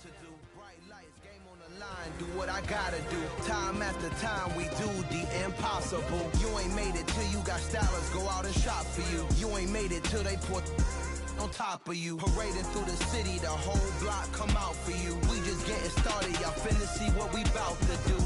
to do. Bright lights, game on the line, do what I gotta do. Time after time, we do the impossible. You ain't made it till you got stylers go out and shop for you. You ain't made it till they put on top of you. Parading through the city, the whole block come out for you. We just getting started, y'all finna see what we bout to do.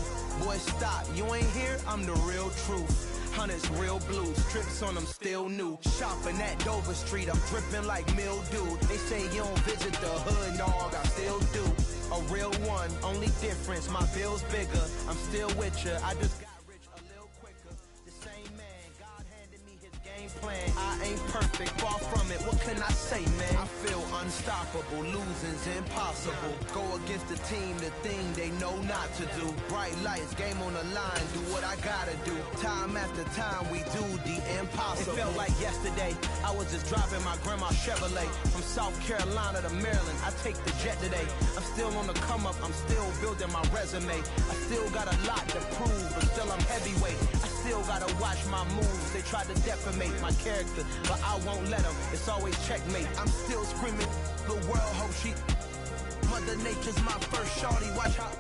Boy, stop, you ain't here, I'm the real truth. Hunters, real blues, trips on them still new. Shopping at Dover Street, I'm dripping like mildew. They say you don't visit the hood, dog, I still do. A real one, only difference, my bill's bigger. I'm still with ya, I just got rich a little quicker. The same man, God handed me his game plan. I ain't perfect, far from it, what can I say, man? I feel unstoppable, losing's impossible. Go against the team, the thing they know not to do. Bright lights, game on the line, do what I gotta do. Time after time, we do the impossible. It felt like yesterday, I was just driving my grandma's Chevrolet. From South Carolina to Maryland, I take the jet today. I'm still on the come up, I'm still building my resume. I still got a lot to prove, but still I'm heavyweight. I still gotta watch my moves, they tried to defamate my character, but I won't let them, it's always checkmate. I'm still screaming, the world hope she... Mother Nature's my first shorty, watch how...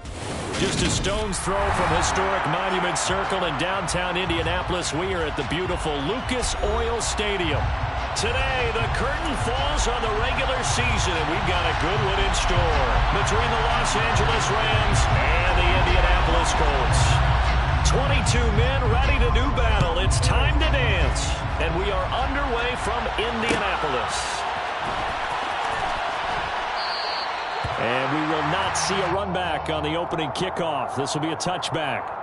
Just a stone's throw from historic Monument Circle in downtown Indianapolis. We are at the beautiful Lucas Oil Stadium. Today, the curtain falls on the regular season, and we've got a good one in store between the Los Angeles Rams and the Indianapolis Colts. 22 men ready to do battle. It's time to dance, and we are underway from Indianapolis. And we will not see a run back on the opening kickoff. This will be a touchback.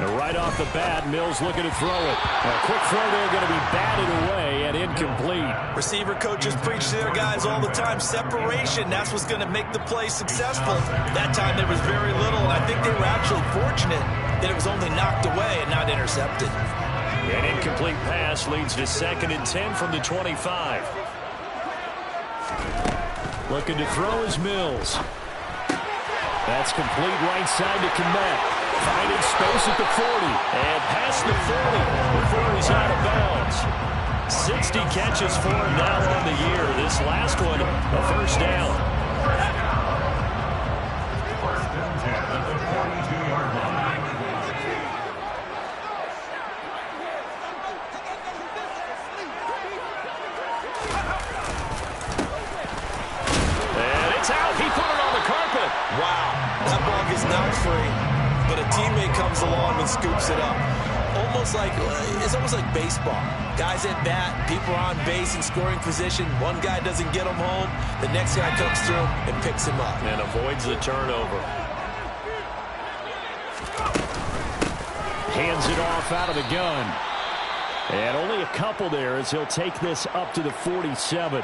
Right off the bat, Mills looking to throw it. A quick throw there, going to be batted away and incomplete. Receiver coaches preach to their guys all the time. Separation, that's what's going to make the play successful. That time there was very little, and I think they were actually fortunate that it was only knocked away and not intercepted. An incomplete pass leads to 2nd and 10 from the 25. Looking to throw is Mills. That's complete right side to Kmet. Finding space at the 40 and past the 40 before he's out of bounds. 60 catches for him now on the year. This last one, a first down. And it's out. He put it on the carpet. Wow, that ball gets knocked free. But a teammate comes along and scoops it up. It's almost like baseball. Guys at bat, people are on base in scoring position. One guy doesn't get him home. The next guy comes through and picks him up. And avoids the turnover. Hands it off out of the gun. And only a couple there as he'll take this up to the 47.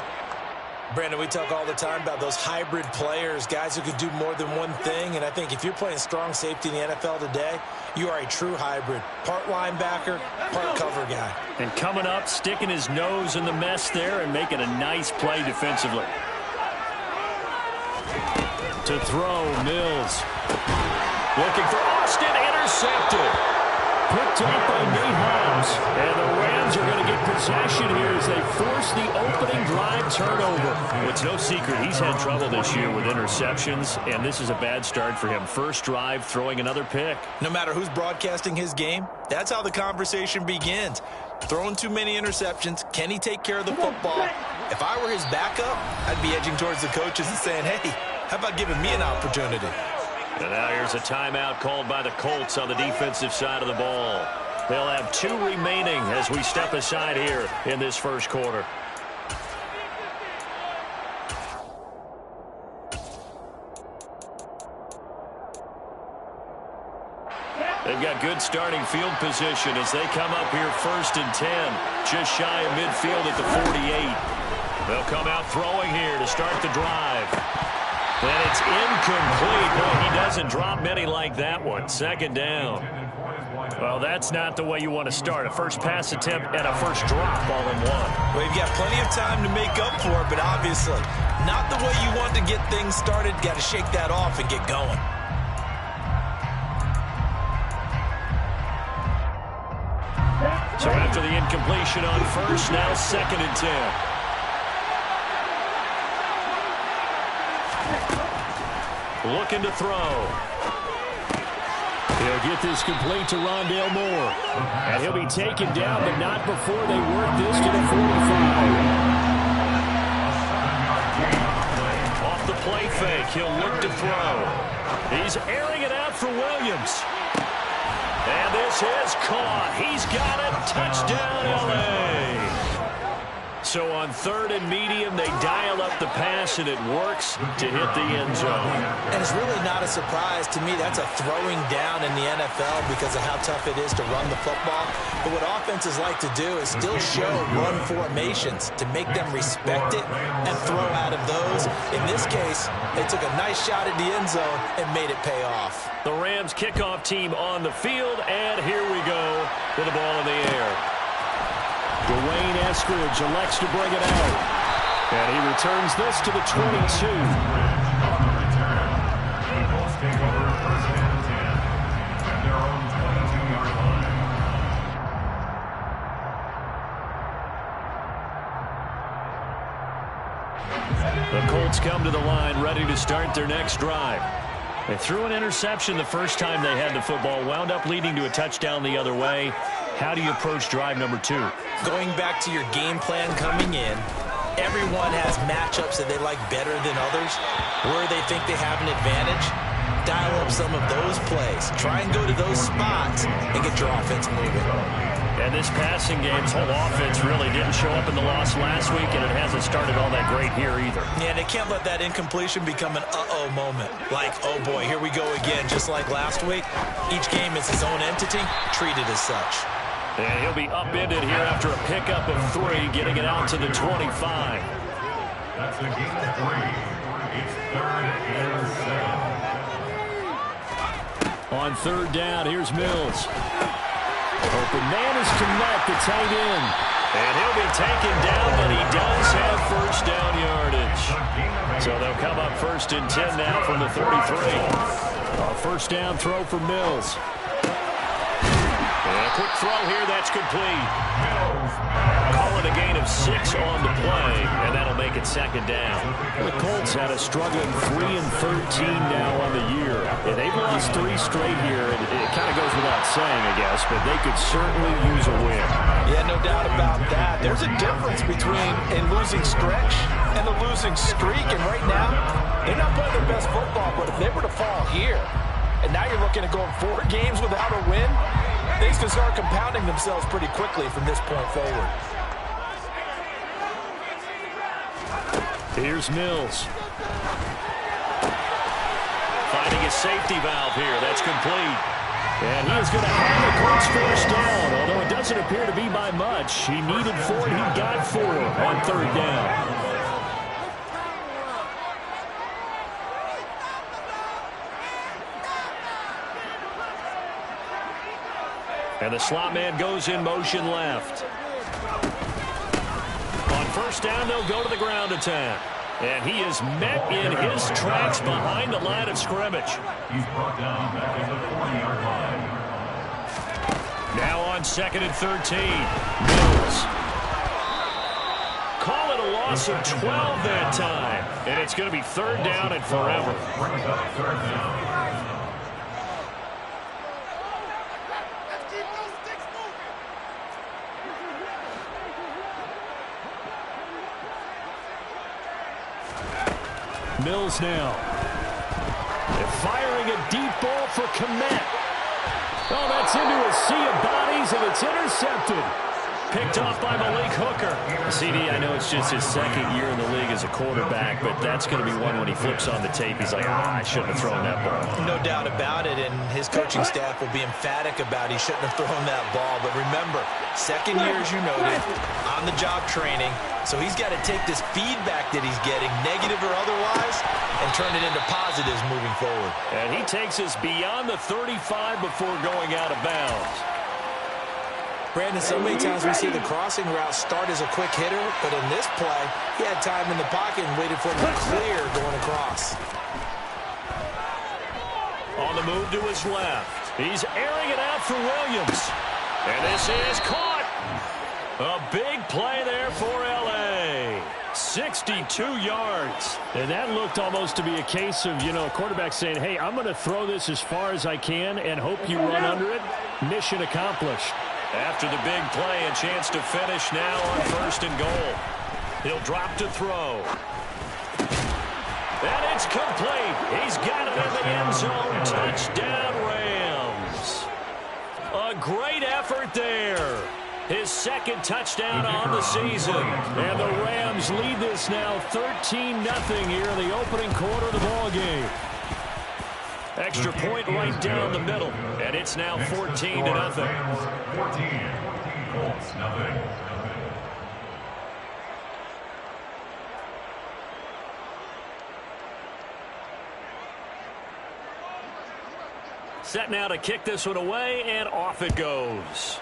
Brandon, we talk all the time about those hybrid players, guys who could do more than one thing, and I think if you're playing strong safety in the NFL today, you are a true hybrid. Part linebacker, part cover guy. And coming up, sticking his nose in the mess there and making a nice play defensively. To throw, Mills. Looking for Austin, intercepted. Picked up by Nate Hobbs. And the Rams are going to get possession here as they force the opening drive turnover. Well, it's no secret he's had trouble this year with interceptions, and this is a bad start for him. First drive, throwing another pick. No matter who's broadcasting his game, that's how the conversation begins. Throwing too many interceptions, can he take care of the football? If I were his backup, I'd be edging towards the coaches and saying, hey, how about giving me an opportunity? And now here's a timeout called by the Colts on the defensive side of the ball. They'll have 2 remaining as we step aside here in this first quarter. They've they've got good starting field position as they come up here 1st and 10, just shy of midfield at the 48. They'll come out throwing here to start the drive. And it's incomplete. Boy, he doesn't drop many like that one. 2nd down. Well, that's not the way you want to start. A first pass attempt and a first drop all in one. Well, you've got plenty of time to make up for it, but obviously not the way you want to get things started. Got to shake that off and get going. So after the incompletion on first, now 2nd and 10. Looking to throw. He'll get this complete to Rondale Moore. And he'll be taken down, but not before they work this to the 45. Off the play fake, he'll look to throw. He's airing it out for Williams. And this is caught. He's got it. Touchdown, L.A. So on 3rd and medium, they dial up the pass, and it works to hit the end zone. And it's really not a surprise to me. That's a throwing down in the NFL because of how tough it is to run the football. But what offenses like to do is still show run formations to make them respect it and throw out of those. In this case, they took a nice shot at the end zone and made it pay off. The Rams kickoff team on the field, and here we go with the ball in the air. Dwayne Eskridge elects to bring it out. And he returns this to the 22. The Colts come to the line ready to start their next drive. They threw an interception the first time they had the football, wound up leading to a touchdown the other way. How do you approach drive number 2? Going back to your game plan coming in, everyone has matchups that they like better than others, where they think they have an advantage. Dial up some of those plays. Try and go to those spots and get your offense moving. And this passing game's whole offense really didn't show up in the loss last week, and it hasn't started all that great here either. Yeah, they can't let that incompletion become an uh-oh moment. Like, oh boy, here we go again, just like last week. Each game is its own entity, treated as such. And he'll be upended here after a pickup of 3, getting it out to the 25. That's a gain of 3. It's 3rd and 7. On 3rd down, here's Mills. Open man is to Met, the tight end. And he'll be taken down, but he does have first down yardage. So they'll come up 1st and 10 now from the 33. A first down throw for Mills. And a quick throw here, that's complete. Call it a gain of 6 on the play, and that'll make it 2nd down. The Colts had a struggling 3-13 now on the year. And they've lost 3 straight here, and it kind of goes without saying, I guess, but they could certainly use a win. Yeah, no doubt about that. There's a difference between a losing stretch and a losing streak, and right now, they're not playing their best football, but if they were to fall here, and now you're looking at going 4 games without a win, things can start compounding themselves pretty quickly from this point forward. Here's Mills. Finding a safety valve here. That's complete. And he is going to have the Colts first down, although it doesn't appear to be by much. He needed 4, and he got 4 on 3rd down. And the slot man goes in motion left. On 1st down, they'll go to the ground attack. And he is met in his tracks behind the line of scrimmage. He's brought down back at the 40-yard line. Now on 2nd and 13. Mills. Call it a loss of 12 that time. And it's going to be 3rd down and forever. Brings up 3rd down. Mills now. They're firing a deep ball for Kmet. Oh, that's into a sea of bodies, and it's intercepted. picked off by Malik Hooker. CD, I know it's just his second year in the league as a quarterback, but that's going to be one when he flips on the tape. He's like, I shouldn't have thrown that ball. No doubt about it, and his coaching staff will be emphatic about he shouldn't have thrown that ball. But remember, second year, as you noted, on-the-job training, so he's got to take this feedback that he's getting, negative or otherwise, and turn it into positives moving forward. And he takes us beyond the 35 before going out of bounds. Brandon, so many times we see the crossing route start as a quick hitter, but in this play, he had time in the pocket and waited for him to clear going across. On the move to his left. He's airing it out for Williams. And this is caught. A big play there for L.A. 62 yards. And that looked almost to be a case of, a quarterback saying, hey, I'm going to throw this as far as I can and hope you run under it. Mission accomplished. After the big play, a chance to finish now on 1st and goal. He'll drop to throw. And it's complete. He's got it in the end zone. Touchdown, Rams. A great effort there. His second touchdown on the season. And the Rams lead this now 13-0 here in the opening quarter of the ballgame. Extra point right down the middle. And it's now 14-0. 14. Colts, nothing. Set now to kick this one away, and off it goes.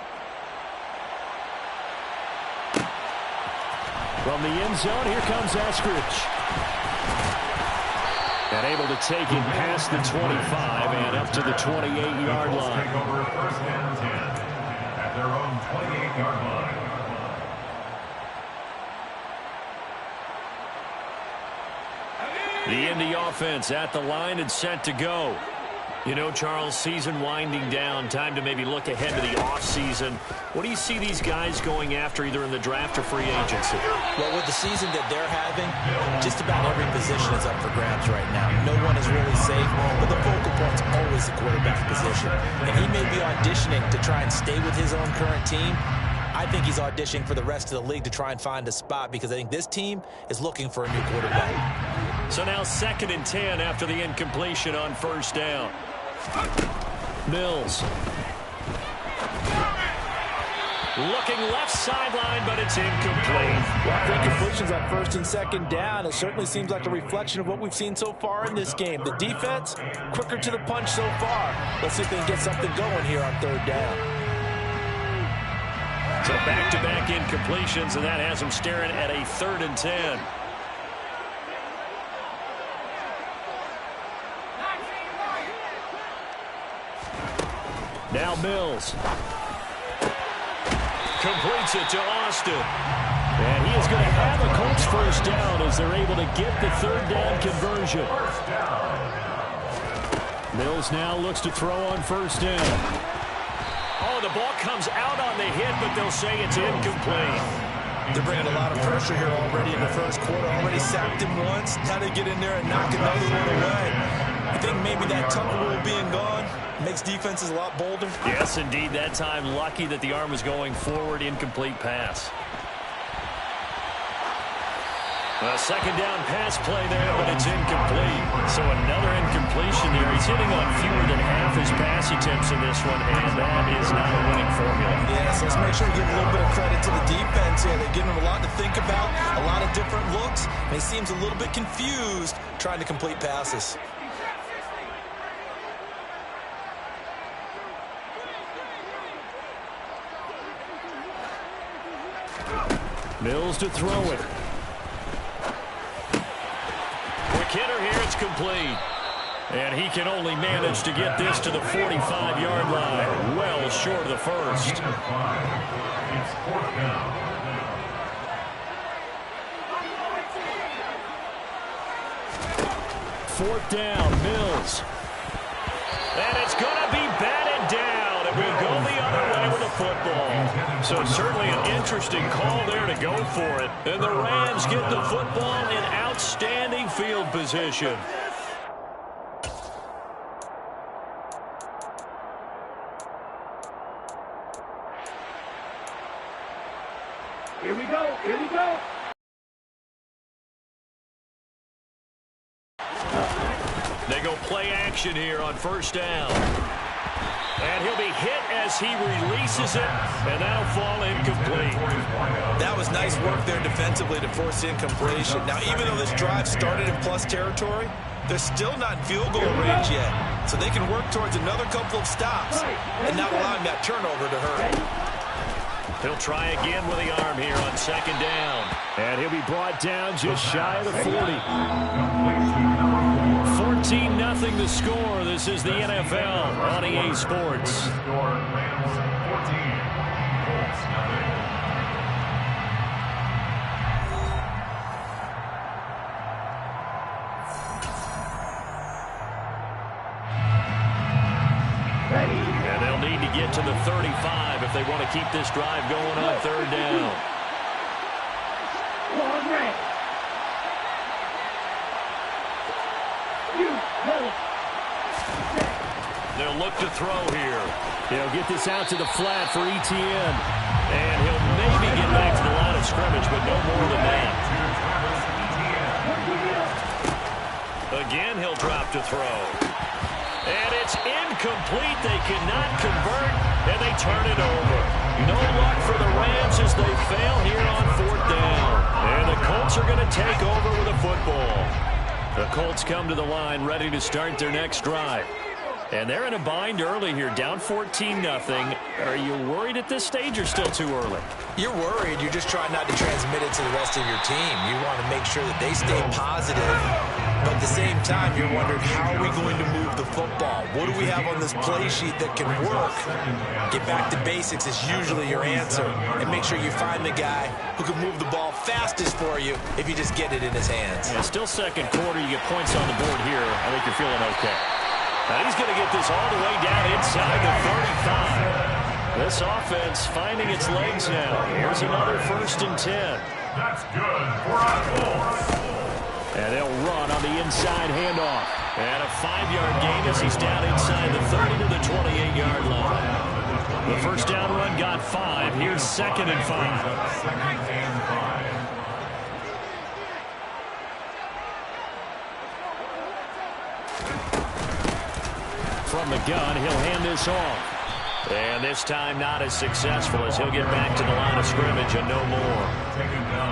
From the end zone, here comes Eskridge. And able to take it past the 25 and up to the 28-yard line. Take over 1st and 10 at their own 28-yard line. The Indy offense at the line and set to go. Charles, season winding down, time to maybe look ahead to the offseason. What do you see these guys going after either in the draft or free agency? Well, with the season that they're having, just about every position is up for grabs right now. No one is really safe, but the focal point's always the quarterback position. And he may be auditioning to try and stay with his own current team. I think he's auditioning for the rest of the league to try and find a spot because I think this team is looking for a new quarterback. So now 2nd and 10 after the incompletion on 1st down. Mills. Looking left sideline, but it's incomplete. Well, I think completions on 1st and 2nd down. It certainly seems like a reflection of what we've seen so far in this game. The defense, quicker to the punch so far. Let's see if they can get something going here on 3rd down. So back-to-back incompletions, and that has them staring at a 3rd and 10. Now Mills. Completes it to Austin. And he is going to have the Colts 1st down as they're able to get the 3rd down conversion. Mills now looks to throw on 1st down. Oh, the ball comes out on the hit, but they'll say it's incomplete. They're bringing a lot of pressure here already in the 1st quarter. Already sacked him once. Now they get in there and knock another one away. I think maybe that Tucker rule being gone makes defenses a lot bolder. Yes, indeed. That time, lucky that the arm was going forward. Incomplete pass. A 2nd down pass play there, but it's incomplete. So another incompletion there. He's hitting on fewer than half his pass attempts in this one, and that is not a winning formula. Yeah, so let's make sure we give a little bit of credit to the defense here. They're giving him a lot to think about, a lot of different looks, and he seems a little bit confused trying to complete passes. Mills to throw it. Quick hitter here, it's complete. And he can only manage to get this to the 45-yard line. Well short of the 1st. It's 4th down. 4th down, Mills. And it's going to be batted down. And we go the other way with the football. So certainly an interesting call there to go for it. And the Rams get the football in outstanding field position. Here we go. Here we go. They go play action here on first down. And he'll be hit as he releases it, and that'll fall incomplete. That was nice work there defensively to force incompletion. Now, even though this drive started in plus territory, they're still not in field goal range yet. So they can work towards another couple of stops and not allowing that turnover to hurt. He'll try again with the arm here on second down. And he'll be brought down just shy of the 40. 14-0 the score. This is the NFL on EA Sports. And they'll need to get to the 35 if they want to keep this drive going on third down. They'll look to throw here. He'll get this out to the flat for Etienne. And he'll maybe get back to the line of scrimmage, but no more than that. Again, he'll drop to throw. And it's incomplete. They cannot convert, and they turn it over. No luck for the Rams as they fail here on fourth down. And the Colts are going to take over with a football. The Colts come to the line ready to start their next drive. And they're in a bind early here, down 14-0. Are you worried at this stage or still too early? You're worried. You're just trying not to transmit it to the rest of your team. You want to make sure that they stay positive. But at the same time, you're wondering, how are we going to move the football? What do we have on this play sheet that can work? Get back to basics is usually your answer. And make sure you find the guy who can move the ball fastest for you if you just get it in his hands. Yeah, still second quarter. You get points on the board here. I think you're feeling okay. Now he's going to get this all the way down inside the 35. This offense finding its legs now. Here's another 1st and 10. That's good for our Colts. And they'll run on the inside handoff. And a 5-yard gain as he's down inside the 30 to the 28-yard line. The first down run got 5. Here's 2nd and 5. Second and 5. From the gun, he'll hand this off. And this time not as successful as he'll get back to the line of scrimmage and no more.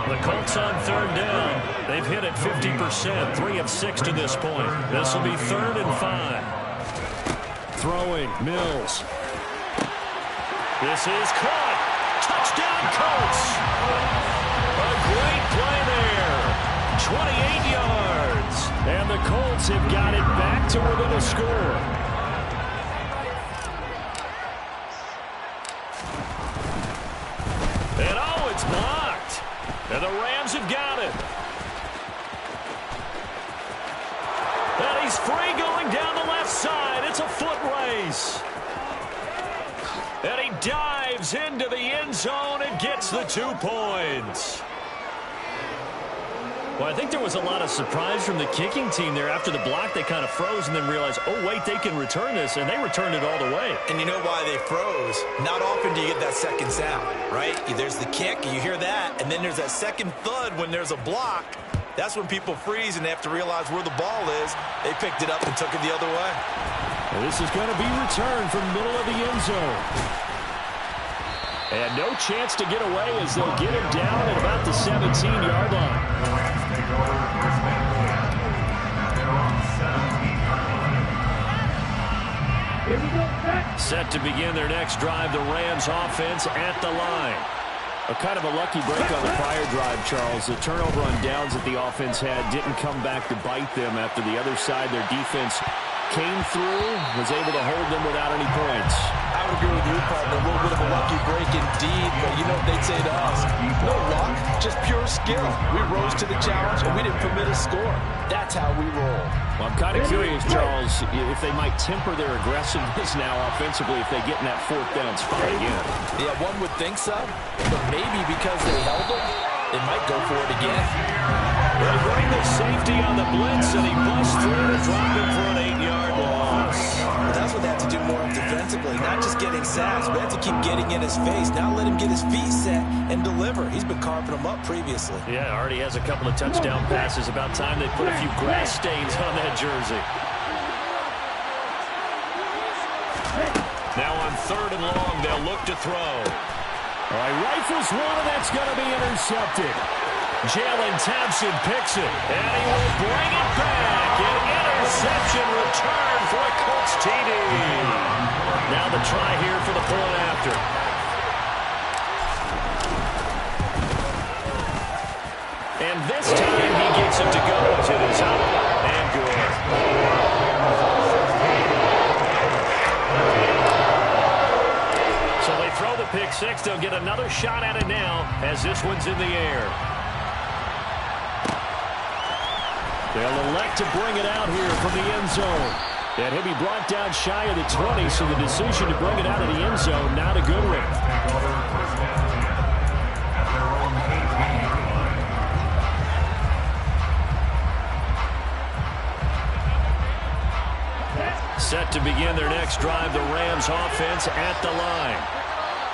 The Colts on third down. They've hit it 50%, 3 of 6 to this point. This will be 3rd and 5. Throwing, Mills. This is caught. Touchdown, Colts. A great play there. 28 yards. And the Colts have got it back to within a score. And oh, it's blocked. And the Rams have got it. And he's free going down the left side. It's a foot race. And he dives into the end zone and gets the 2 points. Well, I think there was a lot of surprise from the kicking team there. After the block, they kind of froze and then realized, oh, wait, they can return this, and they returned it all the way. And you know why they froze? Not often do you get that second sound, right? There's the kick, you hear that, and then there's that second thud when there's a block. That's when people freeze and they have to realize where the ball is. They picked it up and took it the other way. Well, this is going to be returned from middle of the end zone. And no chance to get away as they'll get him down at about the 17-yard line. Set to begin their next drive, the Rams offense at the line. A kind of a lucky break on the prior drive, Charles. The turnover on downs that the offense had didn't come back to bite them after the other side. Their defense came through, was able to hold them without any points. I would agree with you, partner. A little bit of a lucky break indeed, but you know what they'd say to us? No luck, just pure skill. We rose to the challenge, and we didn't permit a score. That's how we roll. Well, I'm kind of curious, Charles, if they might temper their aggressiveness now offensively if they get in that 4th down spot again. Yeah, one would think so, but maybe because they held it, they might go for it again. They bring the safety on the blitz, and he busts through to drop him for an 8-yard loss. That's what to have to do more defensively, not just getting sacks, but have to keep getting in his face. Now let him get his feet set and deliver. He's been carving them up previously. Yeah, already has a couple of touchdown passes. About time they put a few grass stains on that jersey. Now on 3rd and long, they'll look to throw. All right, rifles one, and that's going to be intercepted. Jalen Thompson picks it, and he will bring it back. An interception return for a Colts TD. Now the try here for the point after. And this time he gets it to go as it is up and good. So they throw the pick six. They'll get another shot at it now as this one's in the air. They'll elect to bring it out here from the end zone. And he'll be brought down shy of the 20, so the decision to bring it out of the end zone, not a good one. Set to begin their next drive, the Rams offense at the line.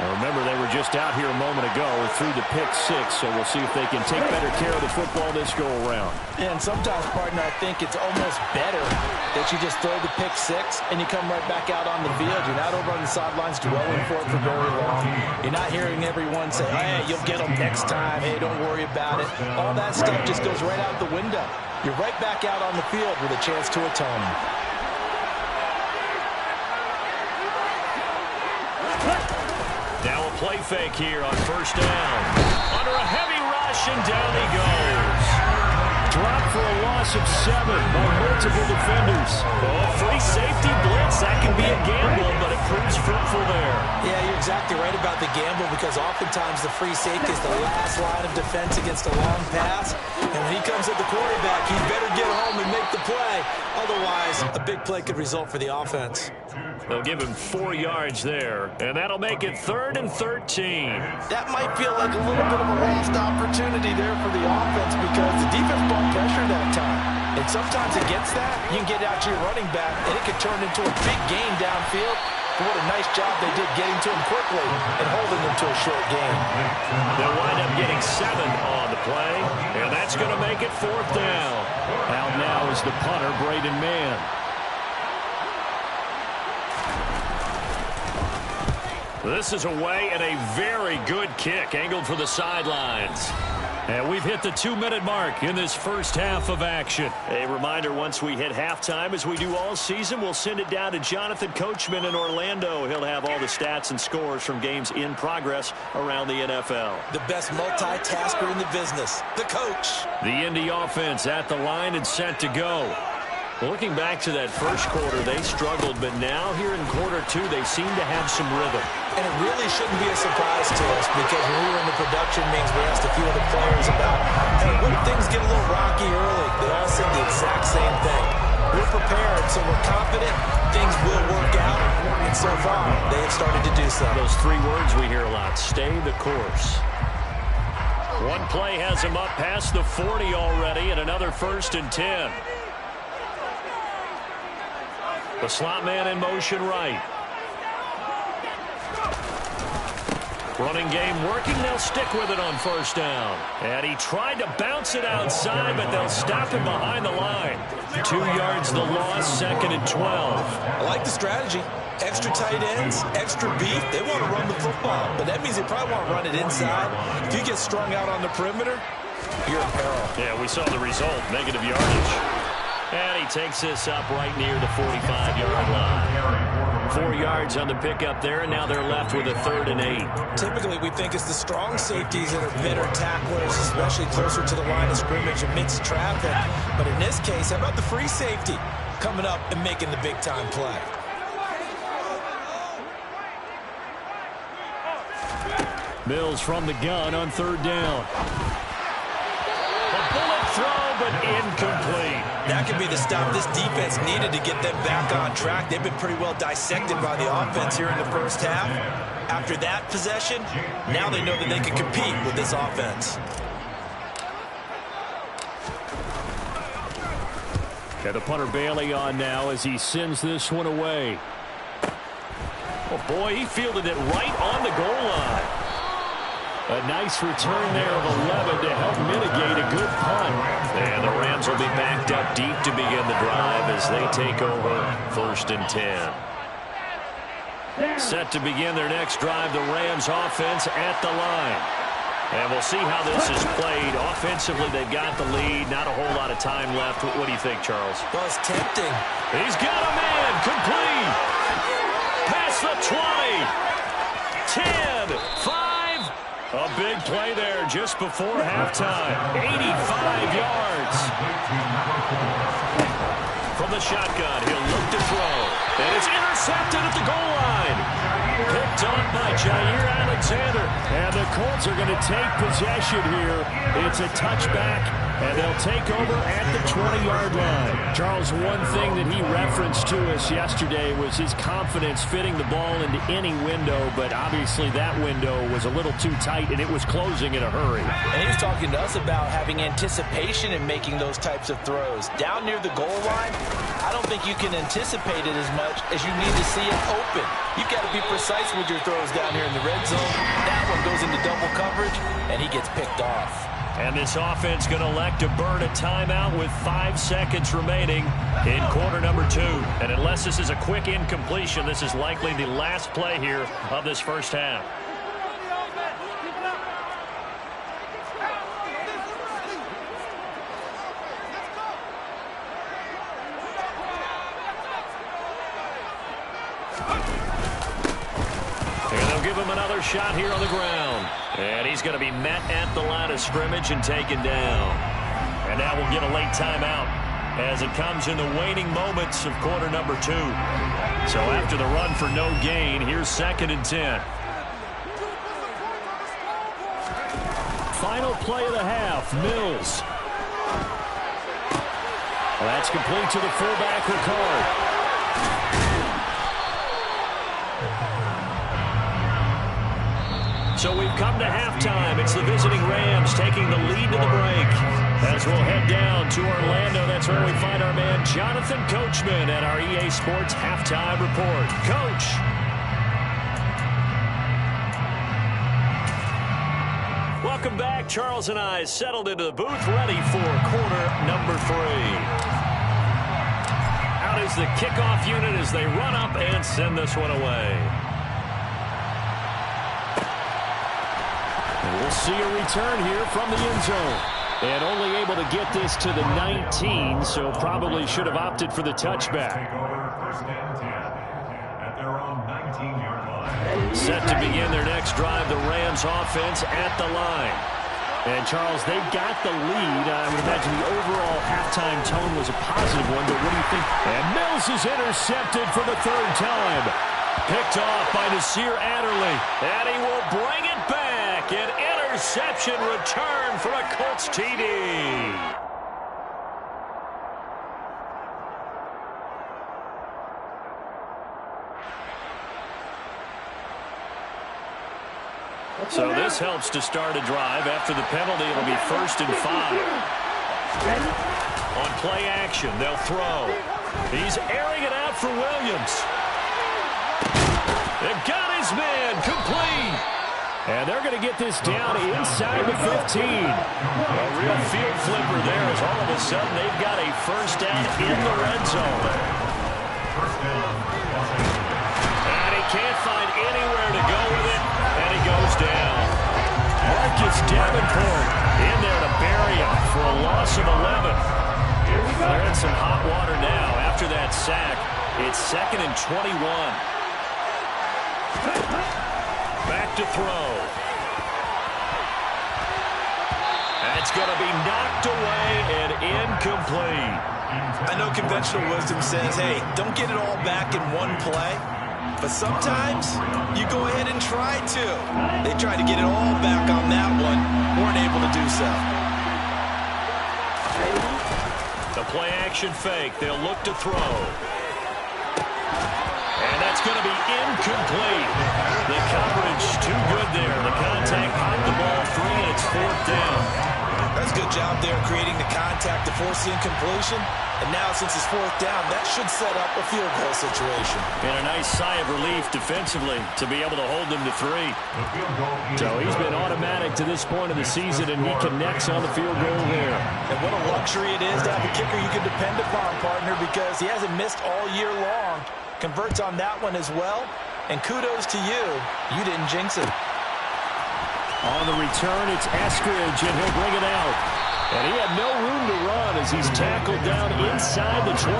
Now remember, they were just out here a moment ago through the pick six, so we'll see if they can take better care of the football this go-around. And sometimes, partner, I think it's almost better that you just throw the pick six and you come right back out on the field. You're not over on the sidelines dwelling for it for very long. You're not hearing everyone say, hey, you'll get them next time. Hey, don't worry about it. All that stuff just goes right out the window. You're right back out on the field with a chance to atone. Now a play fake here on 1st down. Under a heavy rush, and down he goes. Dropped for a loss of 7 by multiple defenders. Oh, free safety blitz. That can be a gamble, but it proves fruitful there. Yeah, you're exactly right about the gamble, because oftentimes the free safety is the last line of defense against a long pass. And when he comes at the quarterback, he better get home and make the play. Otherwise, a big play could result for the offense. They'll give him 4 yards there, and that'll make it 3rd and 13. That might feel like a little bit of a lost opportunity there for the offense, because the defense brought pressure that time. And sometimes against that, you can get out to your running back, and it could turn into a big gain downfield. But what a nice job they did getting to him quickly and holding him to a short gain. They'll wind up getting 7 on the play, and that's going to make it 4th down. Out now is the punter, Braden Mann. This is away, and a very good kick angled for the sidelines. And we've hit the 2-minute mark in this first half of action. A reminder, once we hit halftime, as we do all season, we'll send it down to Jonathan Coachman in Orlando. He'll have all the stats and scores from games in progress around the NFL. The best multitasker in the business, the coach. The Indy offense at the line and set to go. Looking back to that first quarter, they struggled, but now here in quarter 2, they seem to have some rhythm. And it really shouldn't be a surprise to us, because when we were in the production meetings, we asked a few of the players about, hey, what if things get a little rocky early? They all said the exact same thing. We're prepared, so we're confident things will work out. And so far, they have started to do so. Those 3 words we hear a lot: stay the course. One play has them up past the 40 already, and another 1st and 10. The slot man in motion right. Running game working. They'll stick with it on 1st down. And he tried to bounce it outside, but they'll stop him behind the line. 2 yards the loss, 2nd and 12. I like the strategy. Extra tight ends, extra beef. They want to run the football, but that means they probably want to run it inside. If you get strung out on the perimeter, you're in peril. Yeah, we saw the result, negative yardage. And he takes this up right near the 45-yard line. 4 yards on the pickup there, and now they're left with a 3rd and 8. Typically, we think it's the strong safeties that are better tacklers, especially closer to the line of scrimmage amidst traffic. But in this case, how about the free safety coming up and making the big-time play? Mills from the gun on 3rd down. A bullet throw, but incomplete. That could be the stop this defense needed to get them back on track. They've been pretty well dissected by the offense here in the first half. After that possession, now they know that they can compete with this offense. Got the punter Bailey on now as he sends this one away. Oh, boy, he fielded it right on the goal line. A nice return there of 11 to help mitigate a good punt. And the Rams will be backed up deep to begin the drive as they take over 1st and 10. Set to begin their next drive, the Rams offense at the line. And we'll see how this is played. Offensively, they've got the lead. Not a whole lot of time left. What do you think, Charles? Well, it's tempting. He's got a man. Complete. Past the 20. 10. 5. A big play there just before halftime. 85 yards. From the shotgun, he'll look to throw. And it's intercepted at the goal line. Picked on by Jair Alexander. And the Colts are going to take possession here. It's a touchback, and they'll take over at the 20-yard line. Charles, one thing that he referenced to us yesterday was his confidence fitting the ball into any window, but obviously that window was a little too tight, and it was closing in a hurry. And he was talking to us about having anticipation in making those types of throws. Down near the goal line, I don't think you can anticipate it as much as you need to see it open. You've got to be precise with your throws down here in the red zone. That one goes into double coverage, and he gets picked off. And this offense going to elect to burn a timeout with 5 seconds remaining in quarter number 2. And unless this is a quick incompletion, this is likely the last play here of this first half. Give him another shot here on the ground. And he's going to be met at the line of scrimmage and taken down. And now we'll get a late timeout as it comes in the waning moments of quarter number 2. So after the run for no gain, here's 2nd and 10. Final play of the half, Mills. Well, that's complete to the fullback, Ricard. So we've come to halftime. It's the visiting Rams taking the lead to the break. As we'll head down to Orlando, that's where we find our man Jonathan Coachman at our EA Sports Halftime Report. Coach. Welcome back. Charles and I settled into the booth, ready for quarter number 3. Out is the kickoff unit as they run up and send this one away. We'll see a return here from the end zone. And only able to get this to the 19, so probably should have opted for the touchback. Set to begin their next drive, the Rams offense at the line. And, Charles, they've got the lead. I would imagine the overall halftime tone was a positive one, but what do you think? And Mills is intercepted for the 3rd time. Picked off by Nasir Adderley. And he will bring it back. An interception return for a Colts TD. So this helps to start a drive. After the penalty, it'll be 1st and 5. On play action, they'll throw. He's airing it out for Williams. They've got his man complete. And they're going to get this down inside the 15. A real field flipper there as all of a sudden they've got a first down in the red zone. And he can't find anywhere to go with it, and he goes down. Marcus Davenport in there to bury him for a loss of 11. They're in some hot water now after that sack. It's 2nd and 21. Back to throw. That's going to be knocked away and incomplete. I know conventional wisdom says, hey, don't get it all back in one play. But sometimes you go ahead and try to. They tried to get it all back on that one. Weren't able to do so. The play action fake. They'll look to throw. And that's going to be incomplete. The coverage too good there. The contact popped the ball free, and it's 4th down. That's does a good job there creating the contact to force the incompletion. And now, since it's fourth down, that should set up a field goal situation. And a nice sigh of relief defensively to be able to hold them to 3. So he's been automatic to this point of the season, and he connects on the field goal there. And what a luxury it is to have a kicker you can depend upon, partner, because he hasn't missed all year long. Converts on that one as well. And kudos to you. You didn't jinx it. On the return, it's Eskridge, and he'll bring it out. And he had no room to run as he's tackled down inside the 20.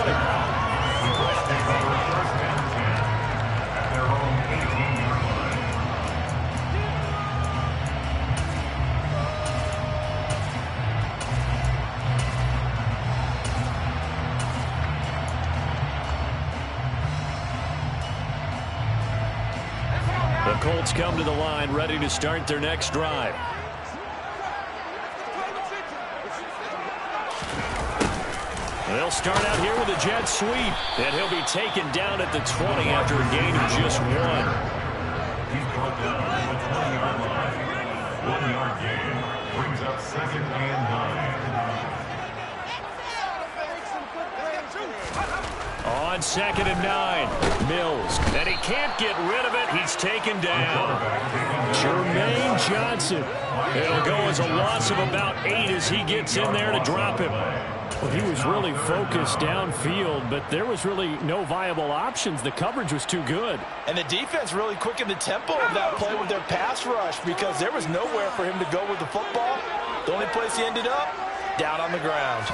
The Colts come to the line, ready to start their next drive. They'll start out here with a jet sweep, and he'll be taken down at the 20 after a gain of just 1. He's brought down at the 20-yard line. 1-yard gain brings up 2nd and 9. On 2nd and 9, Mills, and he can't get rid of it. He's taken down. Jermaine Johnson. It'll go as a loss of about 8 as he gets in there to drop him. Well, he was really focused downfield, but there was really no viable options. The coverage was too good. And the defense really quickened the tempo of that play with their pass rush because there was nowhere for him to go with the football. The only place he ended up, down on the ground.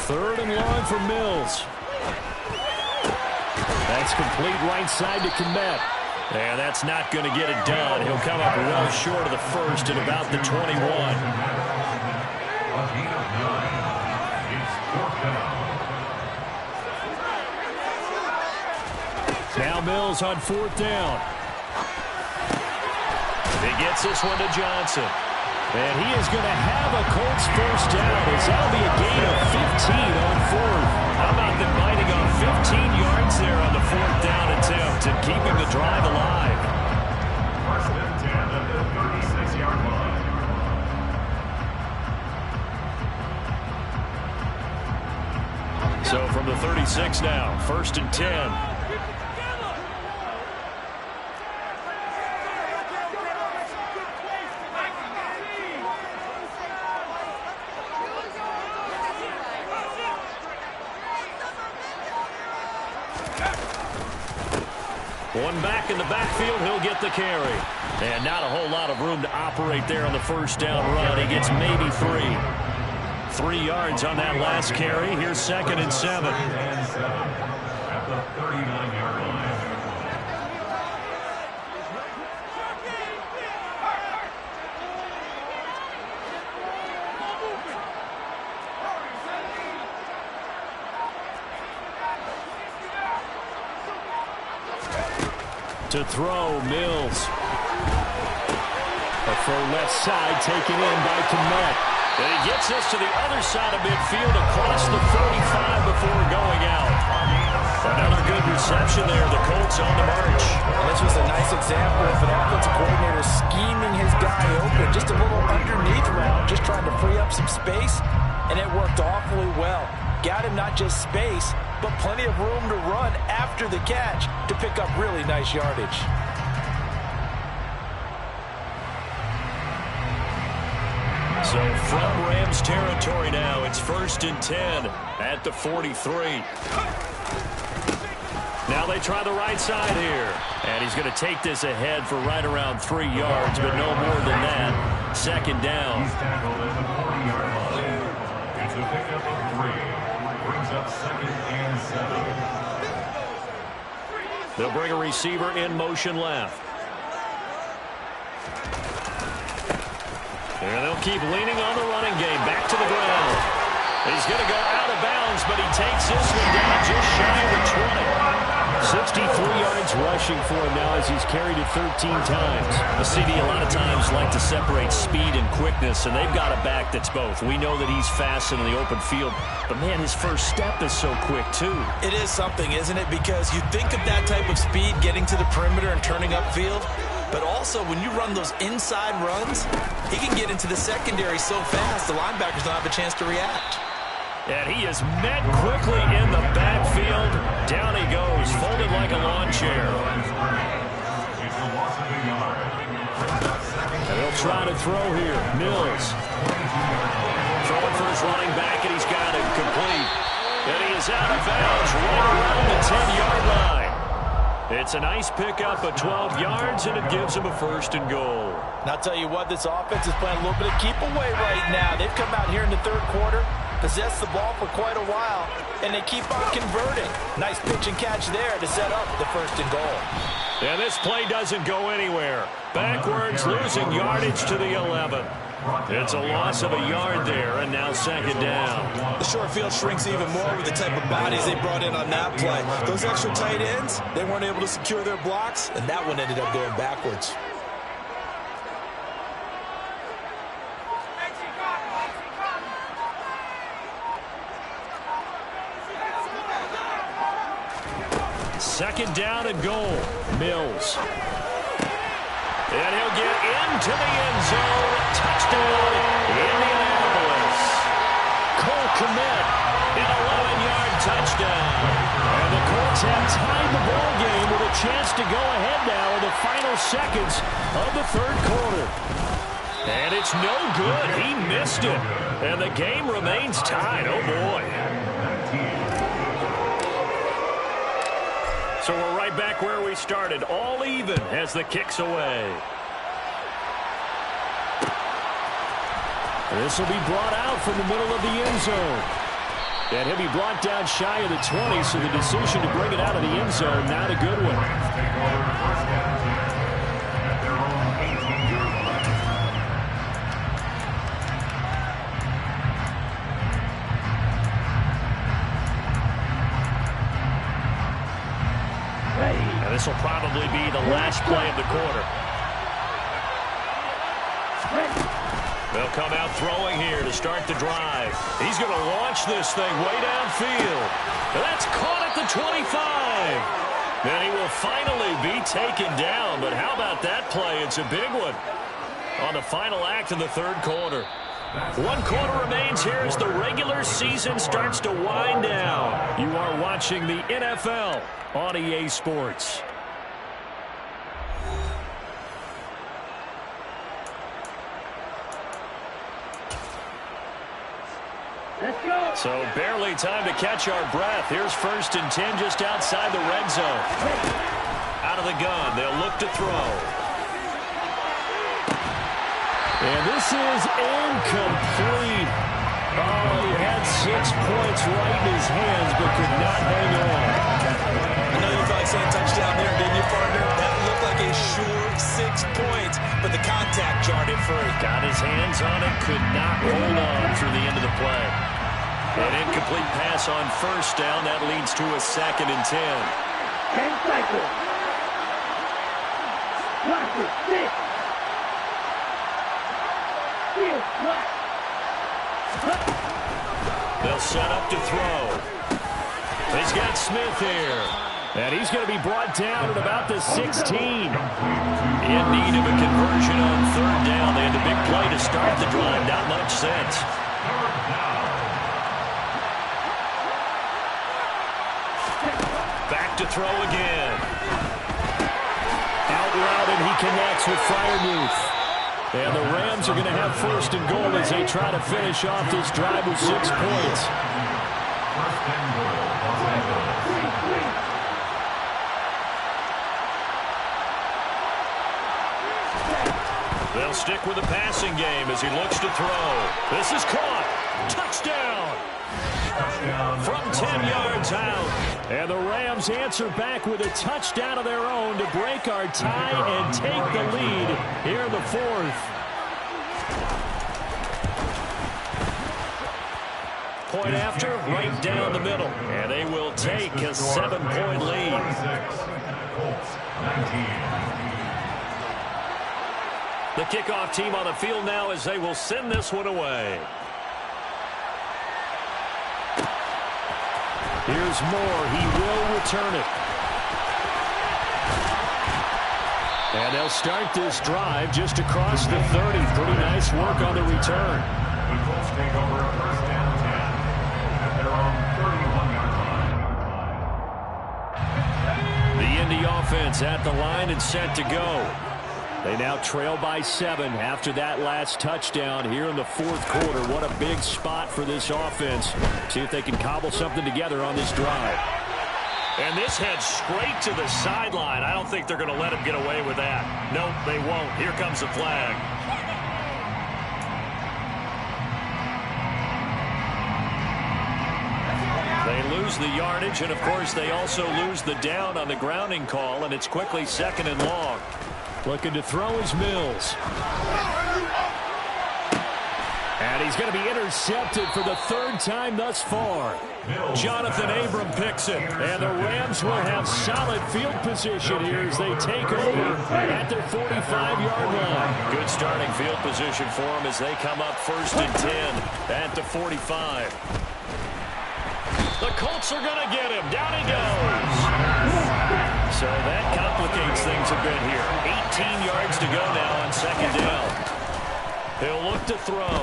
3rd and long for Mills. That's complete right side to Kmet. And that's not going to get it done. He'll come up well short of the first at about the 21. Now Mills on 4th down. He gets this one to Johnson. And he is going to have a Colts first down. As that'll be a gain of 15 on 4th. How about them biting on 15 yards there on the 4th down attempt and keeping the drive alive? First and 10 at the 36-yard line. So from the 36 now, 1st and 10. One back in the backfield, he'll get the carry. And not a whole lot of room to operate there on the first down run. He gets maybe 3. 3 yards on that last carry. Here's 2nd and 7. At the 39-yard line. To throw, Mills. A throw left side taken in by Kmet. And he gets this to the other side of midfield across the 45 before going out. Another good reception there. The Colts on the march. And this was a nice example of an offensive coordinator scheming his guy open. Just a little underneath route, just trying to free up some space. And it worked awfully well. Got him not just space, but plenty of room to run after the catch to pick up really nice yardage. So from Rams territory now, it's 1st and 10 at the 43. Now they try the right side here. And he's going to take this ahead for right around 3 yards, but no more than that. 2nd down. He's tackled at the 40-yard line. It's a pickup of 3. Brings up 2nd and 7. They'll bring a receiver in motion left. And they'll keep leaning on the running game. Back to the ground. He's going to go out of bounds, but he takes this one down just shy of the 20. 63 yards rushing for him now as he's carried it 13 times. The CD a lot of times like to separate speed and quickness, and they've got a back that's both. We know that he's fast in the open field, but man, his first step is so quick too. It is something, isn't it? Because you think of that type of speed getting to the perimeter and turning upfield, But also, when you run those inside runs, he can get into the secondary so fast, the linebackers don't have a chance to react. And he is met quickly in the backfield. Down he goes, folded like a lawn chair. And he'll try to throw here. Mills. Throwing for his running back, and he's got it complete. And he is out of bounds right around the 10-yard line. It's a nice pickup of 12 yards, and it gives him a 1st and goal. And I'll tell you what, this offense is playing a little bit of keep away right now. They've come out here in the 3rd quarter, possessed the ball for quite a while, and they keep on converting. Nice pitch and catch there to set up the 1st and goal. And this play doesn't go anywhere. Backwards, losing yardage to the 11. It's a loss of a yard there, and now 2nd down. The short field shrinks even more with the type of bodies they brought in on that play. Those extra tight ends, they weren't able to secure their blocks, and that one ended up going backwards. Second down and goal. Mills. And he'll get into the end zone. Touchdown, Indianapolis. Cole Kmet, an 11-yard touchdown. And the Colts have tied the ball game with a chance to go ahead now in the final seconds of the 3rd quarter. And it's no good. He missed it. And the game remains tied. Oh, boy. So we're right back where we started, all even as the kick's away. This will be brought out from the middle of the end zone. And he'll be brought down shy of the 20, so the decision to bring it out of the end zone, not a good one. And this will probably be the last play of the quarter. They'll come out throwing here to start the drive. He's going to launch this thing way downfield. That's caught at the 25. And he will finally be taken down. But how about that play? It's a big one on the final act of the 3rd quarter. 1 quarter remains here as the regular season starts to wind down. You are watching the NFL on EA Sports. So barely time to catch our breath. Here's 1st and 10 just outside the red zone. Out of the gun, they'll look to throw. And this is incomplete. Oh, he had 6 points right in his hands, but could not hang on. I know you thought saying touchdown there, didn't you, partner? That looked like a sure 6 points, but the contact jarred it free. Got his hands on it, could not hold on through the end of the play. An incomplete pass on 1st down. That leads to a 2nd and 10. 10 seconds. Watch it. 6. They'll set up to throw. He's got Smith here. And he's going to be brought down at about the 16. In need of a conversion on 3rd down. They had a big play to start the drive. Not much sense. Back to throw again. Out route, and he connects with Freiermuth. And the Rams are going to have 1st and goal as they try to finish off this drive with 6 points. They'll stick with the passing game as he looks to throw. This is caught. Touchdown. From 10 yards out. And the Rams answer back with a touchdown of their own to break our tie and take the lead here in the 4th. Point after, right down the middle. And they will take a 7-point lead. The kickoff team on the field now as they will send this one away. Here's Moore. He will return it. And they'll start this drive just across the 30. Pretty nice work on the return. The Colts take over a first down 10 at their own 31-yard line. The Indy offense at the line and set to go. They now trail by 7 after that last touchdown here in the fourth quarter. What a big spot for this offense. See if they can cobble something together on this drive. And this heads straight to the sideline. I don't think they're going to let him get away with that. Nope, they won't. Here comes the flag. They lose the yardage, and of course they also lose the down on the grounding call, and it's quickly 2nd and long. Looking to throw is Mills. And he's going to be intercepted for the 3rd time thus far. Jonathan Abram picks it. And the Rams will have solid field position here as they take over at their 45-yard line. Good starting field position for them as they come up 1st and 10 at the 45. The Colts are going to get him. Down he goes. So that complicates things a bit here. 18 yards to go now on 2nd down. He'll look to throw.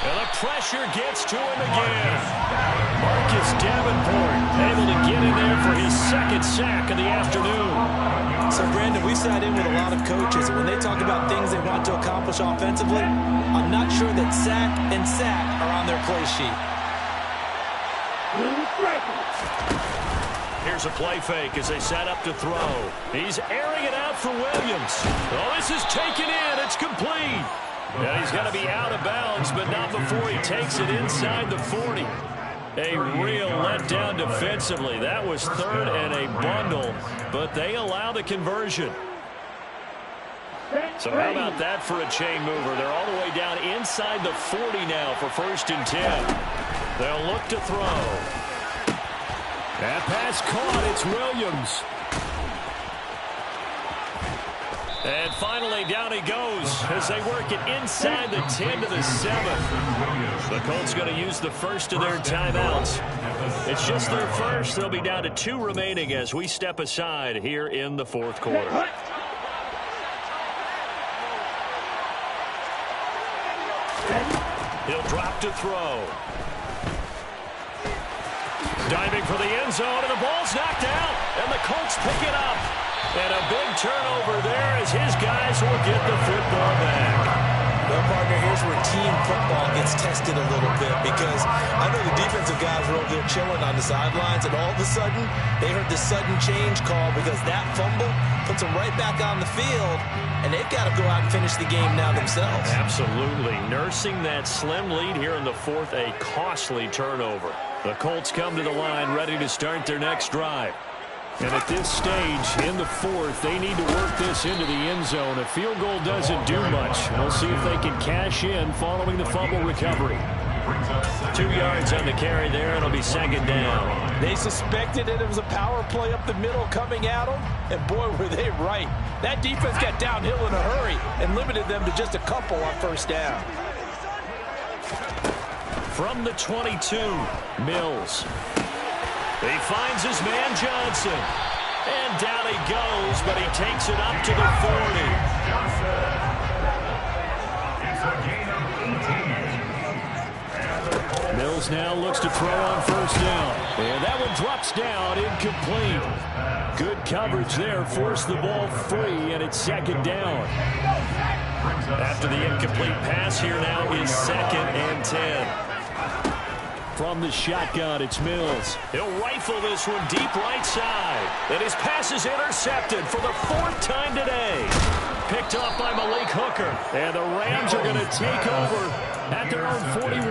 And the pressure gets to him again. Marcus Davenport able to get in there for his 2nd sack of the afternoon. So, Brandon, we sat in with a lot of coaches, and when they talk about things they want to accomplish offensively, I'm not sure that sack and sack are on their play sheet. Here's a play fake as they set up to throw. He's airing it out for Williams. Oh, this is taken in. It's complete. And he's going to be out of bounds, but not before he takes it inside the 40. A real letdown defensively. That was 3rd and a bundle, but they allow the conversion. So how about that for a chain mover? They're all the way down inside the 40 now for 1st and 10. They'll look to throw. That pass caught. It's Williams. And finally, down he goes as they work it inside the 10 to the 7. The Colts going to use the first of their timeouts. It's just their first. They'll be down to 2 remaining as we step aside here in the 4th quarter. He'll drop to throw. Diving for the end zone, and the ball's knocked out, and the Colts pick it up. And a big turnover there as his guys will get the football back. Well, partner, here's where team football gets tested a little bit, because I know the defensive guys were over there chilling on the sidelines, and all of a sudden, they heard the sudden change call because that fumble puts them right back on the field, and they've got to go out and finish the game now themselves. Absolutely. Nursing that slim lead here in the 4th, a costly turnover. The Colts come to the line ready to start their next drive. And at this stage, in the 4th, they need to work this into the end zone. A field goal doesn't do much. We'll see if they can cash in following the fumble recovery. 2 yards on the carry there. It'll be 2nd down. They suspected it was a power play up the middle coming at them, and boy, were they right. That defense got downhill in a hurry and limited them to just a couple on 1st down. From the 22, Mills. He finds his man Johnson. And down he goes, but he takes it up to the 40. Mills now looks to throw on 1st down. And that one drops down, incomplete. Good coverage there, forced the ball free, and it's 2nd down. After the incomplete pass, here now is 2nd and 10. From the shotgun, it's Mills. He'll rifle this one deep right side. And his pass is intercepted for the 4th time today. Picked off by Malik Hooker. And the Rams are going to take over at their own 41.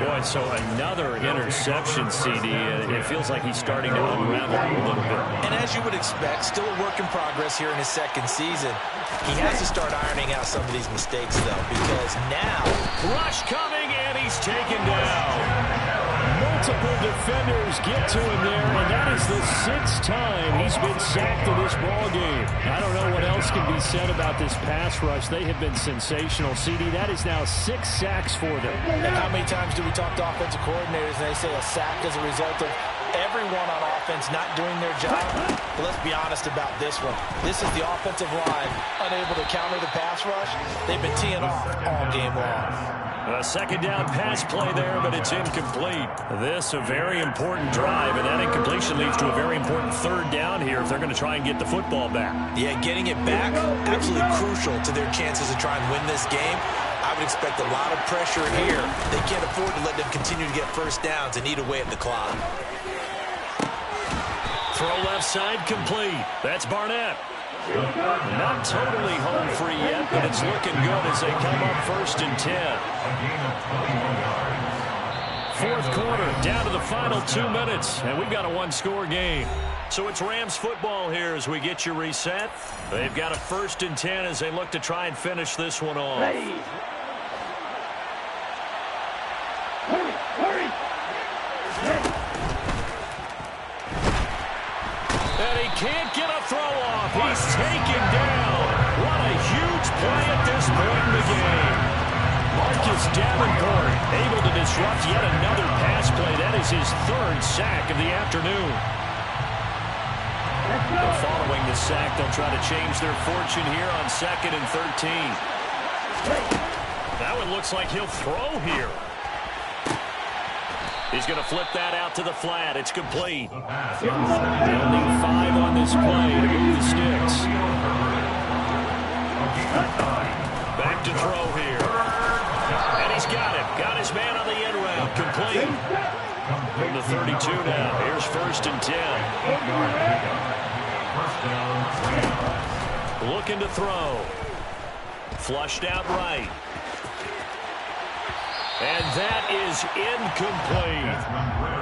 Boy, so another interception, CD. It feels like he's starting to unravel a little bit. And as you would expect, still a work in progress here in his 2nd season. He has to start ironing out some of these mistakes, though, because now... Rush coming, and he's taken down. Multiple defenders get to him there, and that is the 6th time he's been sacked in this ballgame. I don't know what else can be said about this pass rush. They have been sensational. CD, that is now 6 sacks for them. And how many times do we talk to offensive coordinators and they say a sack as a result of everyone on offense not doing their job. But let's be honest about this one. This is the offensive line unable to counter the pass rush. They've been teeing off all game long. A second down pass play there, but it's incomplete. This a very important drive, and that incompletion leads to a very important third down here if they're going to try and get the football back. Yeah, getting it back, absolutely crucial to their chances to try and win this game. I would expect a lot of pressure here. They can't afford to let them continue to get first downs and eat away at the clock. Throw left side complete. That's Barnett. Not totally home free yet, but it's looking good as they come up 1st and 10. Fourth quarter, down to the final 2 minutes, and we've got a one-score game. So it's Rams football here as we get you reset. They've got a 1st and 10 as they look to try and finish this one off. Hurry! And he can't get a throw off. He's taken down. What a huge play at this point in the game. Marcus Davenport able to disrupt yet another pass play. That is his 3rd sack of the afternoon. Following the sack, they'll try to change their fortune here on 2nd and 13. That one looks like he'll throw here. He's going to flip that out to the flat. It's complete. They'll need 5 on this play to move the sticks. Back to throw here. And he's got it. Got his man on the end route. Complete. From the 32 now. Here's 1st and 10. Looking to throw. Flushed out right. And that is incomplete.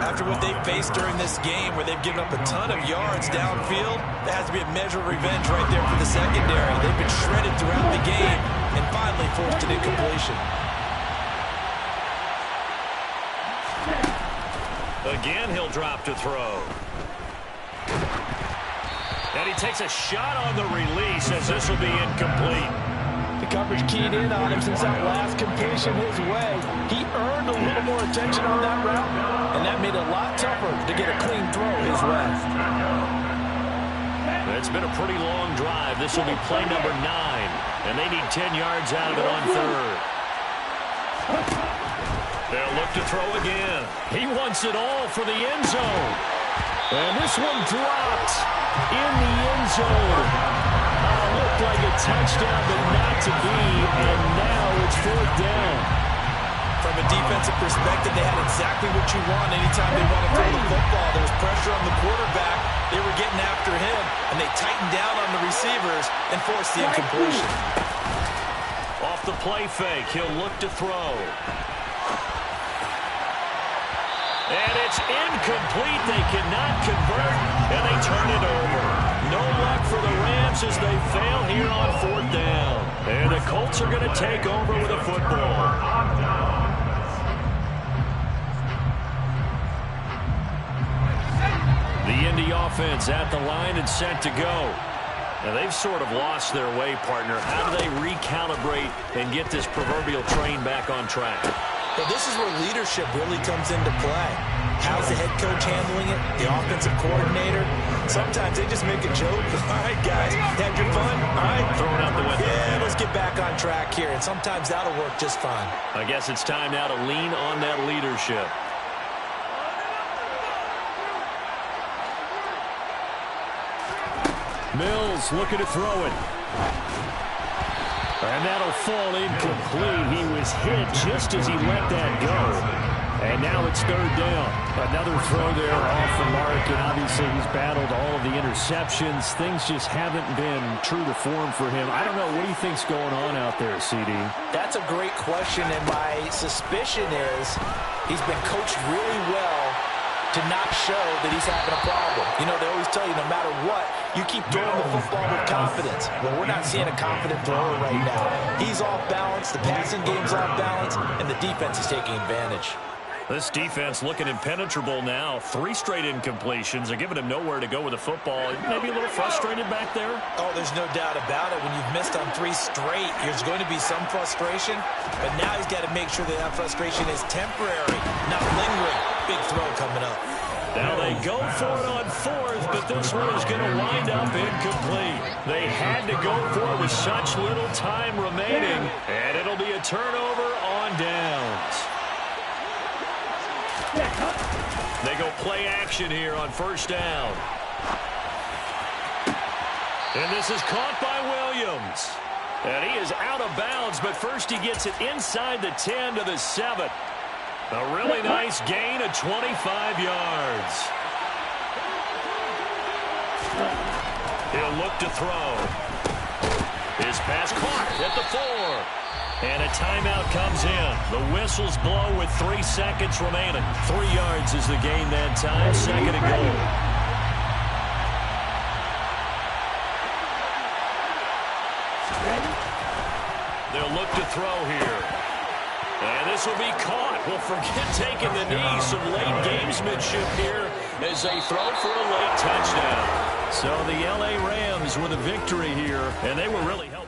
After what they've faced during this game where they've given up a ton of yards downfield, there has to be a measure of revenge right there for the secondary. They've been shredded throughout the game and finally forced an incompletion. Again, he'll drop to throw. And he takes a shot on the release as this will be incomplete. The coverage keyed in on him since that last completion his way. He earned a little more attention on that route, and that made it a lot tougher to get a clean throw his way. It's been a pretty long drive. This will be play number 9, and they need 10 yards out of it on 3rd. They'll look to throw again. He wants it all for the end zone. And this one dropped in the end zone. Looked like a touchdown, but not to be, and now it's 4th down. From a defensive perspective, they had exactly what you want anytime they want to throw the football. There was pressure on the quarterback. They were getting after him, and they tightened down on the receivers and forced the incompletion. Off the play fake, he'll look to throw. And it's incomplete. They cannot convert, and they turn it over. No luck for the Rams as they fail here on 4th down. And the Colts are going to take over with a football. The Indy offense at the line and set to go. Now they've sort of lost their way, partner. How do they recalibrate and get this proverbial train back on track? Well, this is where leadership really comes into play. How's the head coach handling it? The offensive coordinator? Sometimes they just make a joke. All right, guys, had your fun? All right. Throw it out the window. Yeah, let's get back on track here. And sometimes that'll work just fine. I guess it's time now to lean on that leadership. Mills looking to throw it. And that'll fall incomplete. He was hit just as he let that go. And now it's 3rd down. Another throw there off the mark, and obviously he's battled all of the interceptions. Things just haven't been true to form for him. I don't know. What do you think's going on out there, CD? That's a great question, and my suspicion is he's been coached really well to not show that he's having a problem. You know, they always tell you no matter what, you keep throwing the football with confidence. Well, we're not seeing a confident thrower right now. He's off balance, the passing game's off balance, and the defense is taking advantage. This defense looking impenetrable now. 3 straight incompletions. They're giving him nowhere to go with the football. Maybe a little frustrated back there? Oh, there's no doubt about it. When you've missed on 3 straight, there's going to be some frustration. But now he's got to make sure that that frustration is temporary, not lingering. Big throw coming up. Now they go for it on fourth, but this one is going to wind up incomplete. They had to go for it with such little time remaining, and it'll be a turnover on downs. They go play action here on first down. And this is caught by Williams. And he is out of bounds, but first he gets it inside the 10 to the 7. A really nice gain of 25 yards. He'll look to throw. His pass caught at the 4. And a timeout comes in. The whistles blow with 3 seconds remaining. 3 yards is the gain that time. Second and goal. They'll look to throw here. And this will be caught. Well, forget taking the knee. Some late gamesmanship here as they throw for a late touchdown. So the L.A. Rams with a victory here, and they were really helping.